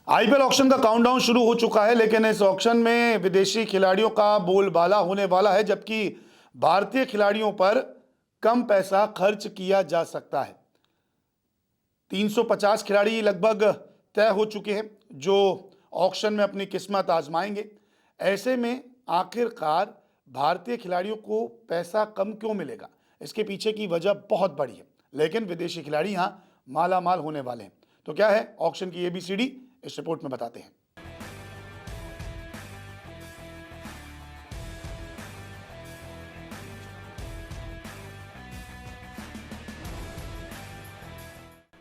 IPL auction का countdown शुरू हो चुका है, लेकिन इस ऑक्शन में विदेशी खिलाड़ियों का बोलबाला होने वाला है, जबकि भारतीय खिलाड़ियों पर कम पैसा खर्च किया जा सकता है। 350 खिलाड़ी लगभग तय हो चुके हैं जो ऑक्शन में अपनी किस्मत आजमाएंगे। ऐसे में आखिरकार भारतीय खिलाड़ियों को पैसा कम क्यों मिलेगा, इसके पीछे की वजह बहुत बड़ी है, लेकिन विदेशी खिलाड़ी यहां माला माल होने वाले हैं। तो क्या है ऑक्शन की एबीसीडी, इस रिपोर्ट में बताते हैं।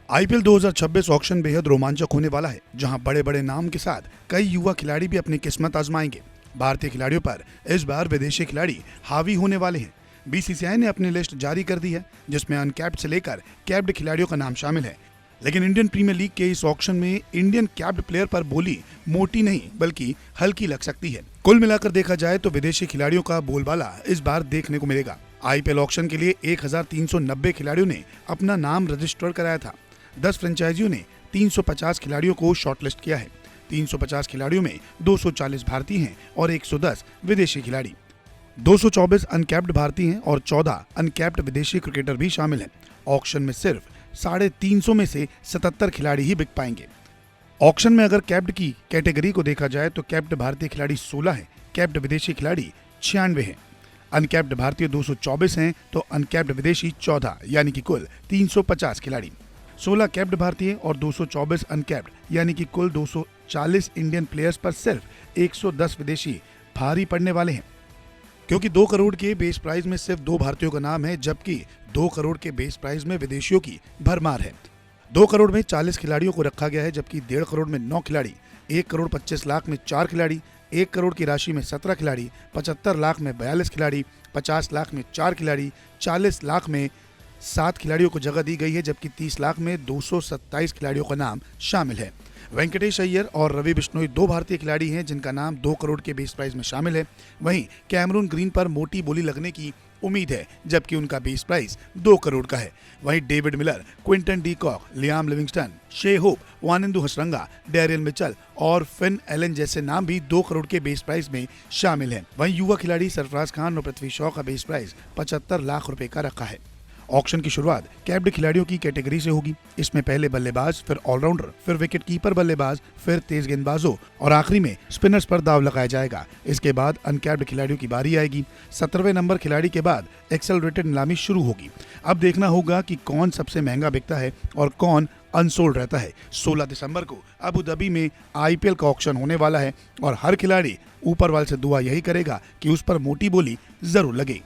आईपीएल 2026 ऑक्शन बेहद रोमांचक होने वाला है, जहां बड़े बड़े नाम के साथ कई युवा खिलाड़ी भी अपनी किस्मत आजमाएंगे। भारतीय खिलाड़ियों पर इस बार विदेशी खिलाड़ी हावी होने वाले हैं। बीसीसीआई ने अपनी लिस्ट जारी कर दी है, जिसमें अनकैप्ड से लेकर कैप्ड खिलाड़ियों का नाम शामिल है। लेकिन इंडियन प्रीमियर लीग के इस ऑक्शन में इंडियन कैप्ड प्लेयर पर बोली मोटी नहीं बल्कि हल्की लग सकती है। कुल मिलाकर देखा जाए तो विदेशी खिलाड़ियों का बोलबाला इस बार देखने को मिलेगा। आईपीएल ऑक्शन के लिए 1390 खिलाड़ियों ने अपना नाम रजिस्टर कराया था। 10 फ्रेंचाइजियों ने 350 खिलाड़ियों को शॉर्टलिस्ट किया है। 350 खिलाड़ियों में 240 भारतीय हैं और 110 विदेशी खिलाड़ी। 224 अनकैप्ड भारतीय हैं और 14 अनकैप्ड विदेशी क्रिकेटर भी शामिल हैं। ऑक्शन में सिर्फ 350 में से 77 खिलाड़ी ही बिक पाएंगे। ऑक्शन में अगर कैप्ड की कैटेगरी को देखा जाए तो कैप्ड भारतीय खिलाड़ी 16 हैं, कैप्ड विदेशी खिलाड़ी 96 हैं। अनकैप्ड भारतीय 224 हैं तो अनकैप्ड विदेशी 14, यानी कि कुल 350 खिलाड़ी। 16 कैप्ड भारतीय और 224 अनकैप्ड, यानी कि कुल 240 इंडियन प्लेयर्स पर सिर्फ 110 विदेशी भारी पड़ने वाले हैं, क्योंकि 2 करोड़ के बेस प्राइस में सिर्फ 2 भारतीयों का नाम है, जबकि 2 करोड़ के बेस प्राइस में विदेशियों की भरमार है। 2 करोड़ में 40 खिलाड़ियों को रखा गया है, जबकि 1.5 करोड़ में 9 खिलाड़ी, 1 करोड़ 25 लाख में 4 खिलाड़ी, 1 करोड़ की राशि में 17 खिलाड़ी, 75 लाख में 42 खिलाड़ी, 50 लाख में 4 खिलाड़ी, 40 लाख में 7 खिलाड़ियों को जगह दी गई है, जबकि 30 लाख में 227 खिलाड़ियों का नाम शामिल है। वेंकटेश अय्यर और रवि बिश्नोई 2 भारतीय खिलाड़ी हैं जिनका नाम 2 करोड़ के बेस प्राइस में शामिल है। वहीं कैमरून ग्रीन पर मोटी बोली लगने की उम्मीद है, जबकि उनका बेस प्राइस 2 करोड़ का है। वहीं David Miller, Quinton de Kock, Liam Livingstone, Shai Hope, Wanindu Hasaranga, Daryl Mitchell और फिन एलन जैसे नाम भी 2 करोड़ के बेस प्राइस में शामिल हैं। वहीं युवा खिलाड़ी सरफराज खान और पृथ्वी शॉ का बेस प्राइस 75 लाख रुपए का रखा है। ऑक्शन की शुरुआत कैप्ड खिलाड़ियों की कैटेगरी से होगी। इसमें पहले बल्लेबाज, फिर ऑलराउंडर, फिर विकेट कीपर बल्लेबाज, फिर तेज गेंदबाजों और आखिरी में स्पिनर्स पर दाव लगाया जाएगा। इसके बाद अनकैप्ड खिलाड़ियों की बारी आएगी। 17वें नंबर खिलाड़ी के बाद एक्सेलरेटेड नीलामी शुरू होगी। अब देखना होगा कि कौन सबसे महंगा बिकता है और कौन अनसोल्ड रहता है। 16 दिसंबर को अबू धाबी में आईपीएल का ऑक्शन होने वाला है और हर खिलाड़ी ऊपर वाले से दुआ यही करेगा कि उस पर मोटी बोली जरूर लगे।